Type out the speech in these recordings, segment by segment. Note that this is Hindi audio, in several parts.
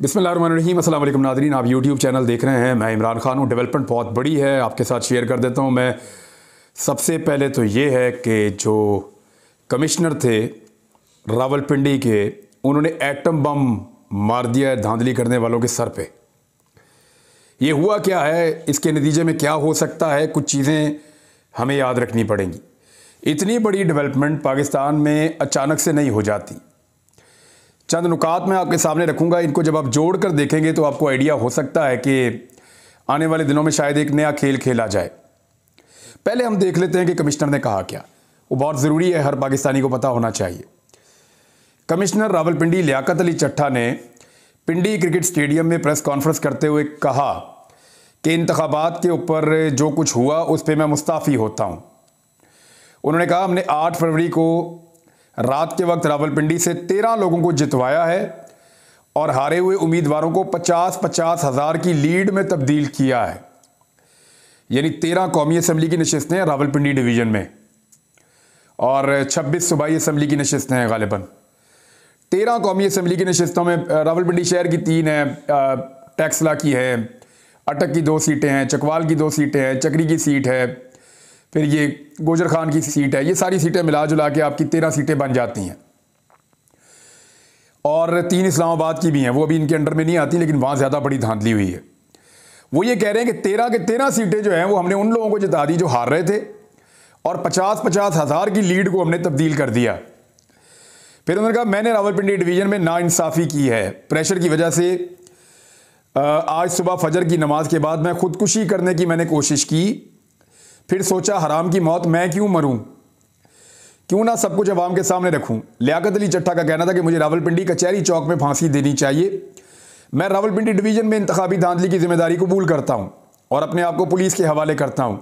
बिस्मिल्लाहिर्रहमानिर्रहीम, अस्सलाम वालेकुम नाज़रीन। आप यूट्यूब चैनल देख रहे हैं। मैं इमरान खान हूँ। डेवलपमेंट बहुत बड़ी है, आपके साथ शेयर कर देता हूँ। मैं सबसे पहले तो ये है कि जो कमिश्नर थे रावलपिंडी के, उन्होंने एटम बम मार दिया है धांधली करने वालों के सर पे। ये हुआ क्या है, इसके नतीजे में क्या हो सकता है, कुछ चीज़ें हमें याद रखनी पड़ेंगी। इतनी बड़ी डेवलपमेंट पाकिस्तान में अचानक से नहीं हो जाती। चंद नुकात मैं आपके सामने रखूंगा, इनको जब आप जोड़ कर देखेंगे तो आपको आइडिया हो सकता है कि आने वाले दिनों में शायद एक नया खेल खेला जाए। पहले हम देख लेते हैं कि कमिश्नर ने कहा क्या। वो बहुत ज़रूरी है, हर पाकिस्तानी को पता होना चाहिए। कमिश्नर रावलपिंडी लियाकत अली चट्टा ने पिंडी क्रिकेट स्टेडियम में प्रेस कॉन्फ्रेंस करते हुए कहा कि इंतखाबात के ऊपर जो कुछ हुआ उस पर मैं मुस्ताफ़ी होता हूँ। उन्होंने कहा, हमने 8 फरवरी को रात के वक्त रावलपिंडी से 13 लोगों को जितवाया है और हारे हुए उम्मीदवारों को 50-50 हज़ार की लीड में तब्दील किया है। यानी 13 कौमी असम्बली की नशिस्तें हैं रावलपिंडी डिवीज़न में और 26 सूबाई असम्बली की नशिस्तें हैं गालिबन। 13 कौमी असम्बली की नशिस्तों में रावलपिंडी शहर की 3 हैं, टैक्सला की है, अटक की 2 सीटें हैं, चकवाल की 2 सीटें हैं, चक्री की सीट है, फिर ये गोजर खान की सीट है। ये सारी सीटें मिला जुला के आपकी 13 सीटें बन जाती हैं। और 3 इस्लामाबाद की भी हैं, वो अभी इनके अंडर में नहीं आती, लेकिन वहाँ ज़्यादा बड़ी धांधली हुई है। वो ये कह रहे हैं कि 13 के 13 सीटें जो हैं वो हमने उन लोगों को जिता दी जो हार रहे थे और 50-50 हज़ार की लीड को हमने तब्दील कर दिया। फिर उन्होंने कहा, मैंने रावलपिंडी डिवीज़न में नाइंसाफ़ी की है। प्रेशर की वजह से आज सुबह फजर की नमाज के बाद मैं खुदकुशी करने की मैंने कोशिश की। फिर सोचा हराम की मौत मैं क्यों मरूं, क्यों ना सब कुछ अवाम के सामने रखूं। लियाकत अली चट्टा का कहना था कि मुझे रावलपिंडी कचहरी चौक में फांसी देनी चाहिए। मैं रावलपिंडी डिवीज़न में इंतखाबी धांधली की जिम्मेदारी कबूल करता हूं और अपने आप को पुलिस के हवाले करता हूं।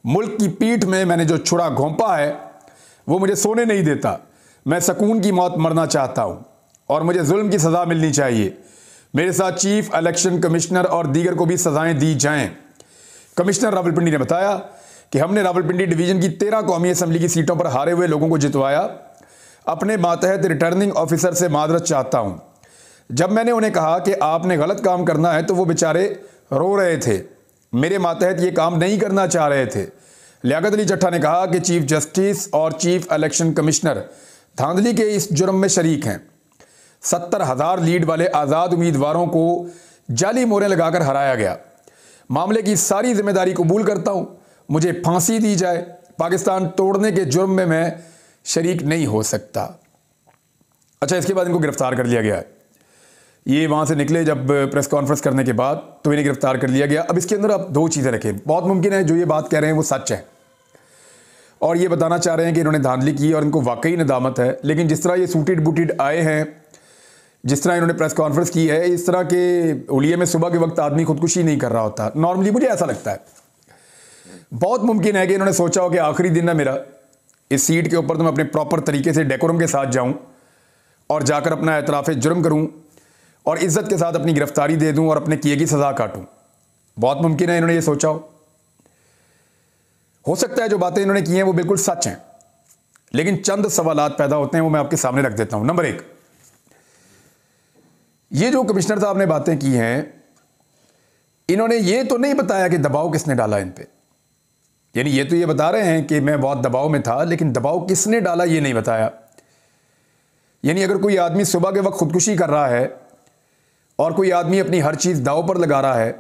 मुल्क की पीठ में मैंने जो छुरा घोंपा है वो मुझे सोने नहीं देता। मैं सकून की मौत मरना चाहता हूं और मुझे जुल्म की सज़ा मिलनी चाहिए। मेरे साथ चीफ इलेक्शन कमिश्नर और दीगर को भी सज़ाएँ दी जाएँ। कमिश्नर रावलपिंडी ने बताया कि हमने रावलपिंडी डिवीज़न की 13 कौमी असम्बली की सीटों पर हारे हुए लोगों को जितवाया। अपने मातहत रिटर्निंग ऑफिसर से मादरत चाहता हूं। जब मैंने उन्हें कहा कि आपने गलत काम करना है तो वो बेचारे रो रहे थे, मेरे मातहत ये काम नहीं करना चाह रहे थे। लियाकत अली चट्टा ने कहा कि चीफ जस्टिस और चीफ इलेक्शन कमिश्नर धांधली के इस जुर्म में शरीक हैं। 70,000 लीड वाले आज़ाद उम्मीदवारों को जाली मोहरें लगाकर हराया गया। मामले की सारी जिम्मेदारी कबूल करता हूं। मुझे फांसी दी जाए। पाकिस्तान तोड़ने के जुर्म में मैं शरीक नहीं हो सकता। अच्छा, इसके बाद इनको गिरफ्तार कर लिया गया है। ये वहाँ से निकले जब प्रेस कॉन्फ्रेंस करने के बाद, तो इन्हें गिरफ्तार कर लिया गया। अब इसके अंदर आप 2 चीज़ें रखें। बहुत मुमकिन है जो ये बात कह रहे हैं वो सच है और ये बताना चाह रहे हैं कि इन्होंने धांधली की और इनको वाकई नदामत है। लेकिन जिस तरह ये सूटेड बूटेड आए हैं, जिस तरह इन्होंने प्रेस कॉन्फ्रेंस की है, इस तरह के उलिये में सुबह के वक्त आदमी खुदकुशी नहीं कर रहा होता। नॉर्मली मुझे ऐसा लगता है। बहुत मुमकिन है कि इन्होंने सोचा हो कि आखिरी दिन है मेरा इस सीट के ऊपर, तो मैं अपने प्रॉपर तरीके से डेकोरम के साथ जाऊं और जाकर अपना एतराफ़ जुर्म करूं और इज़्ज़त के साथ अपनी गिरफ्तारी दे दूं और अपने किए की सज़ा काटूं। बहुत मुमकिन है इन्होंने ये सोचा हो सकता है जो बातें इन्होंने की हैं वो बिल्कुल सच हैं, लेकिन चंद सवालात पैदा होते हैं, वो मैं आपके सामने रख देता हूं। नंबर 1, ये जो कमिश्नर साहब ने बातें की हैं, इन्होंने ये तो नहीं बताया कि दबाव किसने डाला इन पे। यानी ये तो ये बता रहे हैं कि मैं बहुत दबाव में था, लेकिन दबाव किसने डाला ये नहीं बताया। यानी अगर कोई आदमी सुबह के वक्त खुदकुशी कर रहा है और कोई आदमी अपनी हर चीज़ दांव पर लगा रहा है,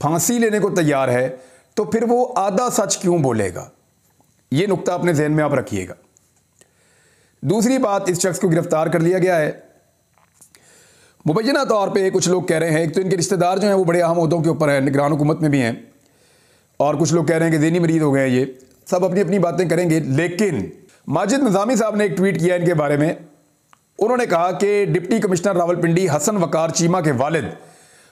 फांसी लेने को तैयार है, तो फिर वो आधा सच क्यों बोलेगा। ये नुक्ता अपने जहन में आप रखिएगा। दूसरी बात, इस शख्स को गिरफ्तार कर लिया गया है। मुबैना तौर पर कुछ लोग कह रहे हैं, एक तो इनके रिश्तेदार जो हैं वो बड़े अहम ओहदों के ऊपर हैं, निगरान हुकूमत में भी हैं, और कुछ लोग कह रहे हैं कि ज़हनी मरीज हो गए हैं। ये सब अपनी अपनी बातें करेंगे। लेकिन माजिद निज़ामी साहब ने एक ट्वीट किया इनके बारे में। उन्होंने कहा कि डिप्टी कमिश्नर रावलपिंडी हसन वकार चीमा के वालिद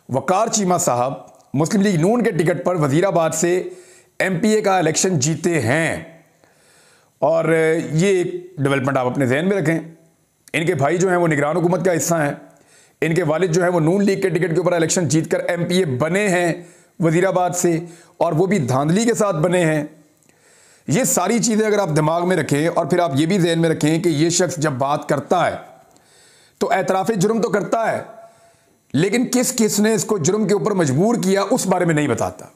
वकार चीमा साहब मुस्लिम लीग नून के टिकट पर वजीराबाद से MPA का इलेक्शन जीते हैं। और ये एक डेवलपमेंट आप अपने जहन में रखें। इनके भाई जो हैं वो निगरान हुकूमत का हिस्सा हैं। इनके वालिद जो हैं वो नून लीग के टिकट के ऊपर इलेक्शन जीतकर MPA बने हैं वजीराबाद से, और वो भी धांधली के साथ बने हैं। ये सारी चीज़ें अगर आप दिमाग में रखें और फिर आप ये भी ज़हन में रखें कि ये शख्स जब बात करता है तो एतराफ़ जुर्म तो करता है, लेकिन किस किस ने इसको जुर्म के ऊपर मजबूर किया उस बारे में नहीं बताता।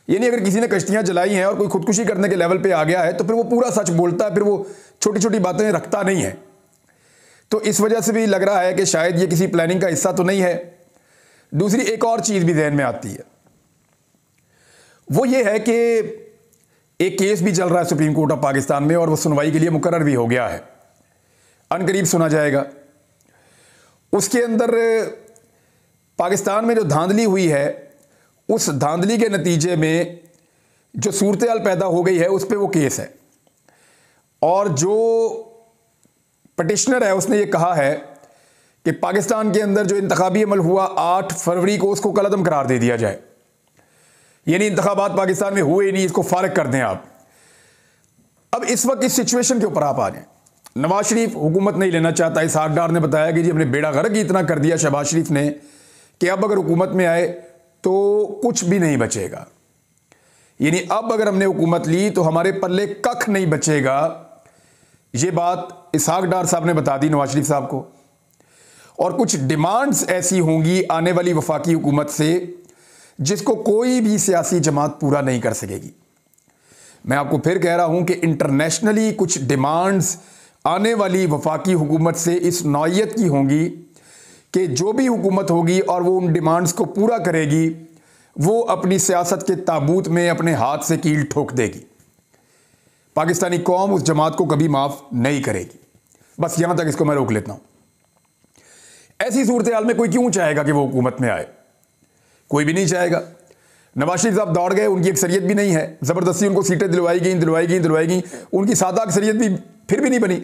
यानी अगर किसी ने कश्तियां जलाई हैं और कोई खुदकुशी करने के लेवल पे आ गया है तो फिर वो पूरा सच बोलता है, फिर वो छोटी छोटी बातें रखता नहीं है। तो इस वजह से भी लग रहा है कि शायद ये किसी प्लानिंग का हिस्सा तो नहीं है। दूसरी एक और चीज़ भी जहन में आती है, वो ये है कि एक केस भी चल रहा है सुप्रीम कोर्ट ऑफ पाकिस्तान में और वो सुनवाई के लिए मुकर्रर भी हो गया है, अनकरीब सुना जाएगा। उसके अंदर पाकिस्तान में जो धांधली हुई है, उस धांधली के नतीजे में जो सूरत हाल पैदा हो गई है उस पर वो केस है। और जो पटिशनर है उसने ये कहा है कि पाकिस्तान के अंदर जो इंतखाबी अमल हुआ 8 फरवरी को, उसको कलअदम करार दे दिया जाए। यानी इंतखाबात पाकिस्तान में हुए नहीं, इसको फारिग कर दें आप। अब इस वक्त इस सिचुएशन के ऊपर आप आ जाएं। नवाज शरीफ हुकूमत नहीं लेना चाहता। इसहाक डार ने बताया कि जी हमने बेड़ा गर्क ही इतना कर दिया शहबाज शरीफ ने कि अब अगर हुकूमत में आए तो कुछ भी नहीं बचेगा। यानी अब अगर हमने हुकूमत ली तो हमारे पल्ले कख नहीं बचेगा। ये बात इसहाक डार साहब ने बता दी नवाज शरीफ साहब को। और कुछ डिमांड्स ऐसी होंगी आने वाली वफाकी हुकूमत से जिसको कोई भी सियासी जमात पूरा नहीं कर सकेगी। मैं आपको फिर कह रहा हूं कि इंटरनेशनली कुछ डिमांड्स आने वाली वफाकी हुकूमत से इस नौइयत की होंगी कि जो भी हुकूमत होगी और वो उन डिमांड्स को पूरा करेगी, वो अपनी सियासत के ताबूत में अपने हाथ से कील ठोक देगी। पाकिस्तानी कौम उस जमात को कभी माफ़ नहीं करेगी। बस यहां तक इसको मैं रोक लेता हूं। ऐसी सूरत हाल में कोई क्यों चाहेगा कि वो हुकूमत में आए? कोई भी नहीं चाहेगा। नवाज शरीफ साहब दौड़ गए, उनकी अक्सरियत भी नहीं है, ज़बरदस्ती उनको सीटें दिलवाई गई। उनकी सादा अक्सरियत भी फिर भी नहीं बनी।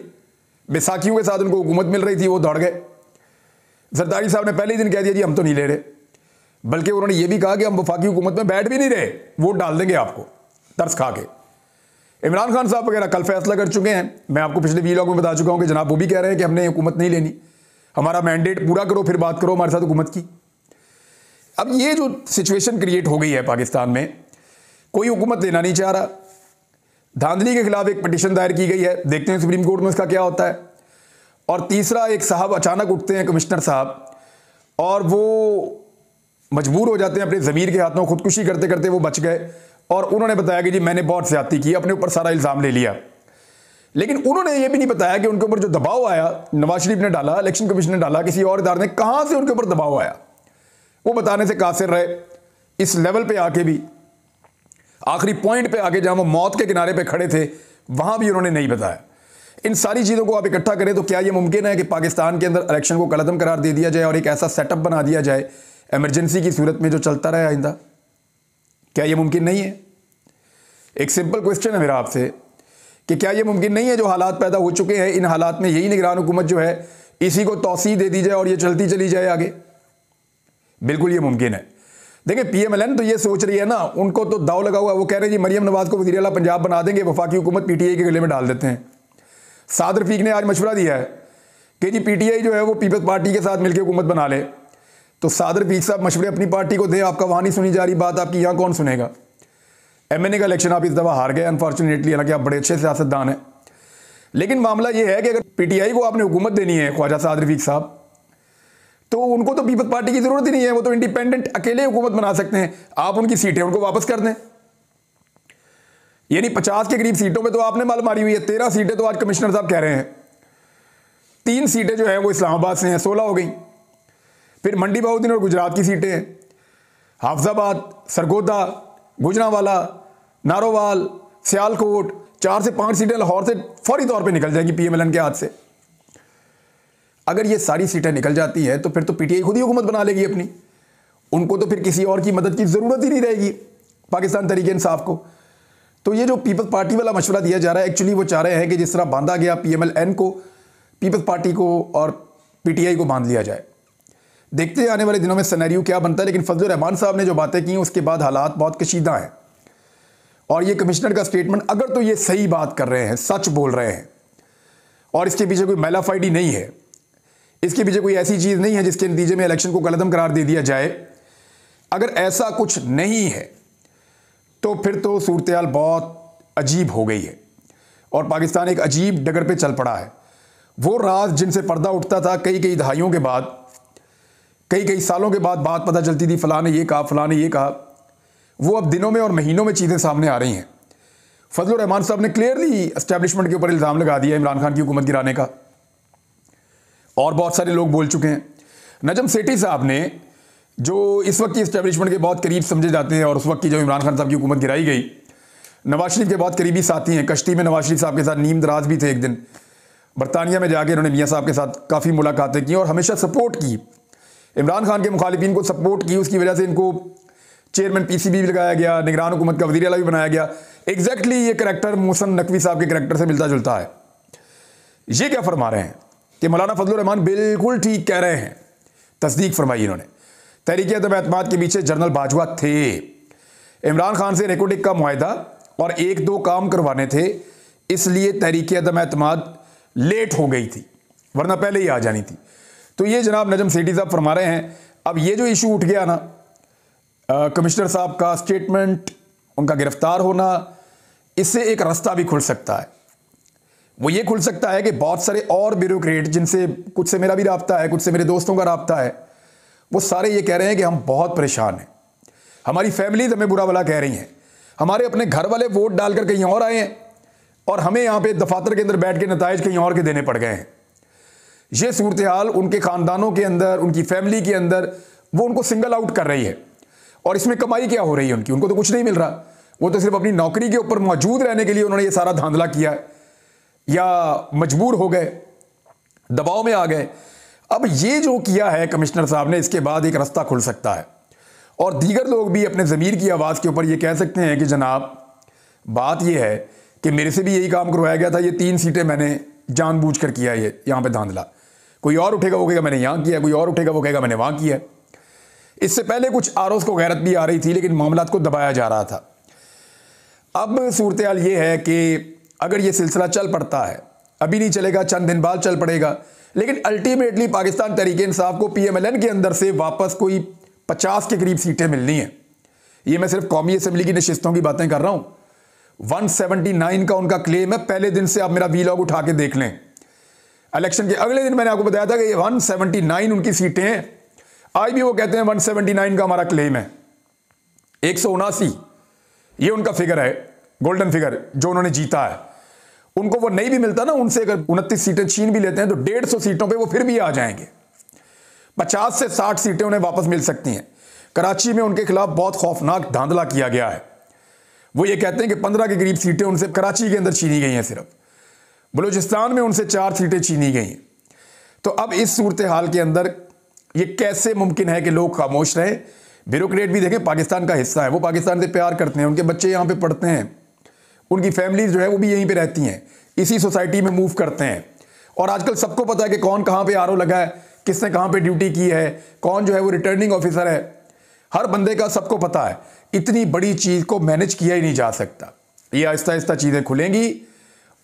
बैसाखियों के साथ उनको हुकूमत मिल रही थी, वो दौड़ गए। जरदारी साहब ने पहले ही दिन कह दिया जी हम तो नहीं ले रहे, बल्कि उन्होंने ये भी कहा कि हम वफाकी हुकूमत में बैठ भी नहीं रहे, वोट डाल देंगे आपको तरस खा के। इमरान खान साहब वगैरह कल फैसला कर चुके हैं। मैं आपको पिछले वीलॉग में बता चुका हूं कि जनाब वो भी कह रहे हैं कि हमने हुकूमत नहीं लेनी, हमारा मैंडेट पूरा करो फिर बात करो हमारे साथ हुकूमत की। अब ये जो सिचुएशन क्रिएट हो गई है पाकिस्तान में, कोई हुकूमत लेना नहीं चाह रहा। धांधली के खिलाफ एक पटिशन दायर की गई है, देखते हैं सुप्रीम कोर्ट में उसका क्या होता है। और तीसरा, एक साहब अचानक उठते हैं, कमिश्नर साहब, और वो मजबूर हो जाते हैं अपने ज़मीर के हाथों, खुदकुशी करते करते वो बच गए और उन्होंने बताया कि जी मैंने बहुत ज़्यादती की, अपने ऊपर सारा इल्ज़ाम ले लिया। लेकिन उन्होंने ये भी नहीं बताया कि उनके ऊपर जो दबाव आया, नवाज शरीफ ने डाला, इलेक्शन कमीशन ने डाला, किसी और इदारे ने, कहाँ से उनके ऊपर दबाव आया, वो बताने से कासिर रहे। इस लेवल पे आके भी, आखिरी पॉइंट पे आके जहां वो मौत के किनारे पे खड़े थे, वहां भी उन्होंने नहीं बताया। इन सारी चीज़ों को आप इकट्ठा करें तो क्या ये मुमकिन है कि पाकिस्तान के अंदर इलेक्शन को कलअदम करार दे दिया जाए और एक ऐसा सेटअप बना दिया जाए इमरजेंसी की सूरत में जो चलता रहे आइंदा? क्या ये मुमकिन नहीं है? एक सिंपल क्वेश्चन है मेरा आपसे कि क्या ये मुमकिन नहीं है जो हालात पैदा हो चुके हैं, इन हालात में यही निगरान हुकूमत जो है इसी को तौसीह दे दी जाए और ये चलती चली जाए आगे? बिल्कुल ये मुमकिन है। देखिए पीएमएलएन तो ये सोच रही है ना, उनको तो दाव लगा हुआ, वो कह रहे हैं जी मरियम नवाज को वज़ीर आला पंजाब बना देंगे, वफाकी हुकूमत पीटीआई के गले में डाल देते हैं। साद रफीक ने आज मशवरा दिया है कि जी पीटीआई जो है वो पीपल्स पार्टी के साथ मिलकर हुकूमत बना ले। तो साद रफीक साहब मशवरे अपनी पार्टी को दें, आपका वहाँ नहीं सुनी जा रही बात, आपकी यहाँ कौन सुनेगा? एमएनए का इलेक्शन आप इस दफ़ा हार गए अनफॉर्चुनेटली, हालांकि आप बड़े अच्छे सियासतदान हैं। लेकिन मामला ये है कि अगर पीटीआई को आपने हुकूमत देनी है ख्वाजा साद रफीक साहब, तो उनको तो पीपल्स पार्टी की जरूरत ही नहीं है, वो तो इंडिपेंडेंट अकेले हुकूमत बना सकते हैं। आप उनकी सीटें उनको वापस कर दें। यानी 50 के करीब सीटों पे तो आपने माल मारी हुई है। 13 सीटें तो आज कमिश्नर साहब कह रहे हैं, 3 सीटें जो हैं वो इस्लामाबाद से हैं, 16 हो गई। फिर मंडी बहाउद्दीन और गुजरात की सीटें हैं, हाफजाबाद, सरगोदा, गुजरांवाला, नारोवाल, सियालकोट, 4 से 5 सीटें लाहौर से फौरी तौर पे निकल जाएंगी पीएमएलएन के हाथ से। अगर ये सारी सीटें निकल जाती हैं तो फिर तो पीटीआई खुद ही हुकूमत बना लेगी अपनी, उनको तो फिर किसी और की मदद की ज़रूरत ही नहीं रहेगी पाकिस्तान तहरीक इंसाफ को। तो ये जो पीपल्स पार्टी वाला मशवरा दिया जा रहा है, एक्चुअली वो चाह रहे हैं कि जिस तरह बांधा गया पीएमएलएन को, पीपल्स पार्टी को और पीटीआई को बांध लिया जाए। देखते हैं आने वाले दिनों में सिनेरियो क्या बनता है। लेकिन फजलुर रहमान साहब ने जो बातें की उसके बाद हालात बहुत कशीदा हैं। और ये कमिश्नर का स्टेटमेंट, अगर तो ये सही बात कर रहे हैं, सच बोल रहे हैं और इसके पीछे कोई मैलाफाइडी नहीं है, इसके पीछे कोई ऐसी चीज़ नहीं है जिसके नतीजे में इलेक्शन को कलअदम करार दे दिया जाए, अगर ऐसा कुछ नहीं है तो फिर तो सूरत हाल बहुत अजीब हो गई है और पाकिस्तान एक अजीब डगर पे चल पड़ा है। वो राज जिनसे पर्दा उठता था कई दहाइयों के बाद, कई कई सालों के बाद बात पता चलती थी, फलां ने ये कहा, फलां ने ये कहा, वो अब दिनों में और महीनों में चीज़ें सामने आ रही हैं। फजलुर रहमान साहब ने क्लियरली एस्टेब्लिशमेंट के ऊपर इल्ज़ाम लगा दिया इमरान खान की हुकूमत गिराने का, और बहुत सारे लोग बोल चुके हैं। नजम सेठी साहब ने, जो इस वक्त की एस्टेब्लिशमेंट के बहुत करीब समझे जाते हैं और उस वक्त की जो इमरान खान साहब की हुकूमत गिराई गई, नवाज शरीफ के बहुत करीबी साथी हैं, कश्ती में नवाज शरीफ साहब के साथ नीम दराज भी थे। एक दिन बरतानिया में जाके उन्होंने मियाँ साहब के साथ काफ़ी मुलाकातें की और हमेशा सपोर्ट की, इमरान खान के मुखालिफिन को सपोर्ट की। उसकी वजह से इनको चेयरमैन पीसीबी भी लगाया गया, निगरान हुकूमत का वज़ीर आला भी बनाया गया। एग्जैक्टली ये करैक्टर मोहसिन नकवी साहब के करैक्टर से मिलता जुलता है। ये क्या फरमा रहे हैं कि मौलाना फजलुर रहमान बिल्कुल ठीक कह रहे हैं, तस्दीक फरमाई इन्होंने। तहरीक अदम एतमाद के पीछे जनरल बाजवा थे। इमरान खान से नेकोटिक का मुआहदा और एक दो काम करवाने थे, इसलिए तहरीक अदम एतमाद लेट हो गई थी, वरना पहले ही आ जानी थी। तो ये जनाब नजम सेठी साहब फरमा रहे हैं। अब ये जो इशू उठ गया ना, कमिश्नर साहब का स्टेटमेंट, उनका गिरफ्तार होना, इससे एक रास्ता भी खुल सकता है। वो ये खुल सकता है कि बहुत सारे और ब्यूरोक्रेट, जिनसे कुछ से मेरा भी राब्ता है, कुछ से मेरे दोस्तों का राब्ता है, वो सारे ये कह रहे हैं कि हम बहुत परेशान हैं, हमारी फैमिलीज हमें बुरा भला कह रही हैं, हमारे अपने घर वाले वोट डालकर कहीं और आए हैं और हमें यहाँ पे दफातर के अंदर बैठ के नताइज कहीं और के देने पड़ गए हैं। ये सूरत हाल उनके ख़ानदानों के अंदर, उनकी फैमिली के अंदर, वो उनको सिंगल आउट कर रही है। और इसमें कमाई क्या हो रही है उनकी? उनको तो कुछ नहीं मिल रहा। वो तो सिर्फ अपनी नौकरी के ऊपर मौजूद रहने के लिए उन्होंने ये सारा धांधला किया है, या मजबूर हो गए, दबाव में आ गए। अब ये जो किया है कमिश्नर साहब ने, इसके बाद एक रास्ता खुल सकता है और दीगर लोग भी अपने ज़मीर की आवाज़ के ऊपर ये कह सकते हैं कि जनाब बात ये है कि मेरे से भी यही काम करवाया गया था, ये 3 सीटें मैंने जानबूझकर किया, ये यहाँ पे धांधला। कोई और उठेगा वो कहेगा मैंने यहाँ किया, कोई और उठेगा वो कहेगा मैंने वहाँ किया। इससे पहले कुछ आरोज को गैरत भी आ रही थी, लेकिन मामलात को दबाया जा रहा था। अब सूरत हाल ये है कि अगर ये सिलसिला चल पड़ता है, अभी नहीं चलेगा, चंद दिन बाद चल पड़ेगा, लेकिन अल्टीमेटली पाकिस्तान तहरीक इंसाफ को PMLN के अंदर से वापस कोई 50 के करीब सीटें मिलनी है। ये मैं सिर्फ कौमी असेंबली की नशिस्तों की बातें कर रहा हूँ। 179 का उनका क्लेम है, पहले दिन से आप मेरा वीलॉग उठा के देख लें। इलेक्शन के अगले दिन मैंने आपको बताया था कि ये 179 उनकी सीटें हैं। आज भी वो कहते हैं 179 का हमारा क्लेम है। 179 ये उनका फिगर है, गोल्डन फिगर जो उन्होंने जीता है। उनको वो नहीं भी मिलता ना, उनसे अगर 29 सीटें छीन भी लेते हैं तो 150 सीटों पे वो फिर भी आ जाएंगे। 50 से 60 सीटें उन्हें वापस मिल सकती हैं। कराची में उनके खिलाफ बहुत खौफनाक धांधला किया गया है। वो ये कहते हैं कि 15 के करीब सीटें उनसे कराची के अंदर छीनी गई हैं, सिर्फ बलूचिस्तान में उनसे 4 सीटें छीनी गई हैं। तो अब इस सूरत हाल के अंदर ये कैसे मुमकिन है कि लोग खामोश रहें? ब्यूरोक्रेट भी देखें, पाकिस्तान का हिस्सा है, वो पाकिस्तान से प्यार करते हैं, उनके बच्चे यहाँ पे पढ़ते हैं, उनकी फैमिलीज जो है वो भी यहीं पे रहती हैं, इसी सोसाइटी में मूव करते हैं। और आजकल सबको पता है कि कौन कहाँ पे RO लगा है, किसने कहाँ पे ड्यूटी की है, कौन जो है वो रिटर्निंग ऑफिसर है, हर बंदे का सबको पता है। इतनी बड़ी चीज़ को मैनेज किया ही नहीं जा सकता। ये आहिस्ता आहिस्ता चीज़ें खुलेंगी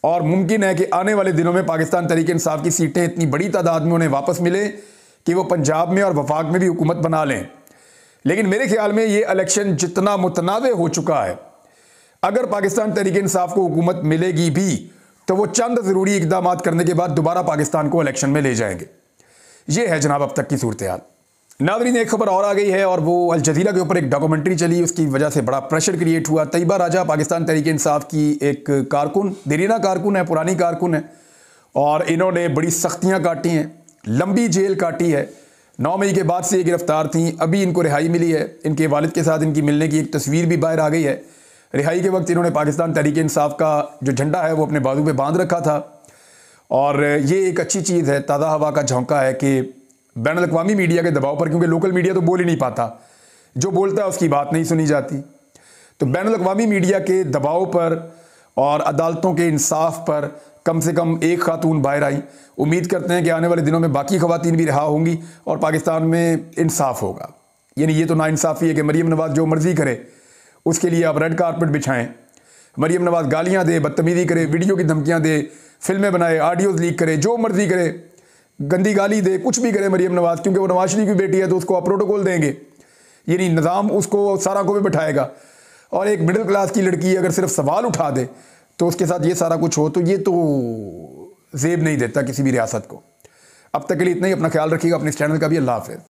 और मुमकिन है कि आने वाले दिनों में पाकिस्तान तहरीक इंसाफ की सीटें इतनी बड़ी तादाद में उन्हें वापस मिले कि वो पंजाब में और वफाक में भी हुकूमत बना लें। लेकिन मेरे ख्याल में ये इलेक्शन जितना मुतनाज़ हो चुका है, अगर पाकिस्तान तहरीक इंसाफ को हुकूमत मिलेगी भी तो वो चंद ज़रूरी इकदाम करने के बाद दोबारा पाकिस्तान को इलेक्शन में ले जाएंगे। ये है जनाब अब तक की सूरत हाल। नाज़रीन, एक खबर और आ गई है और वो अल जज़ीरा के ऊपर एक डॉक्यूमेंट्री चली, उसकी वजह से बड़ा प्रेशर क्रिएट हुआ। तैयबा राजा पाकिस्तान तहरीक इंसाफ की एक कारकुन, देरीना कारकुन है, पुरानी कारकुन है, और इन्होंने बड़ी सख्तियाँ काटी हैं, लंबी जेल काटी है। 9 मई के बाद से ये गिरफ्तार थी, अभी इनको रिहाई मिली है। इनके वालिद के साथ इनकी मिलने की एक तस्वीर भी बाहर आ गई है। रिहाई के वक्त इन्होंने पाकिस्तान तहरीक इंसाफ का जो झंडा है वो अपने बाजू पे बांध रखा था। और ये एक अच्छी चीज़ है, ताज़ा हवा का झोंका है कि बैनुल अक़वामी मीडिया के दबाव पर, क्योंकि लोकल मीडिया तो बोल ही नहीं पाता, जो बोलता है उसकी बात नहीं सुनी जाती, तो बैनुल अक़वामी मीडिया के दबाव पर और अदालतों के इंसाफ पर कम से कम एक खातून बाहर आई। उम्मीद करते हैं कि आने वाले दिनों में बाकी खवातीन भी रिहा होंगी और पाकिस्तान में इंसाफ होगा। यानी ये तो नाइंसाफ़ी है कि मरीम नवाज़ जो मर्ज़ी करे उसके लिए आप रेड कारपेट बिछाएं। मरीम नवाज़ गालियाँ दे, बदतमीज़ी करे, वीडियो की धमकियाँ दे, फिल्में बनाए, ऑडियोज़ लीक करे, जो मर्ज़ी करे, गंदी गाली दे, कुछ भी करे मरीम नवाज़, क्योंकि वो नवाज शरीफ की बेटी है तो उसको आप प्रोटोकॉल देंगे, यानी निज़ाम उसको सारा को भी बिठाएगा। और एक मिडिल क्लास की लड़की अगर सिर्फ सवाल उठा दे तो उसके साथ ये सारा कुछ हो, तो ये तो ज़ेब नहीं देता किसी भी रियासत को। अब तक के लिए इतना ही। अपना ख्याल रखिएगा, अपने इस चैनल का भी। अल्लाह हाफ़िज़।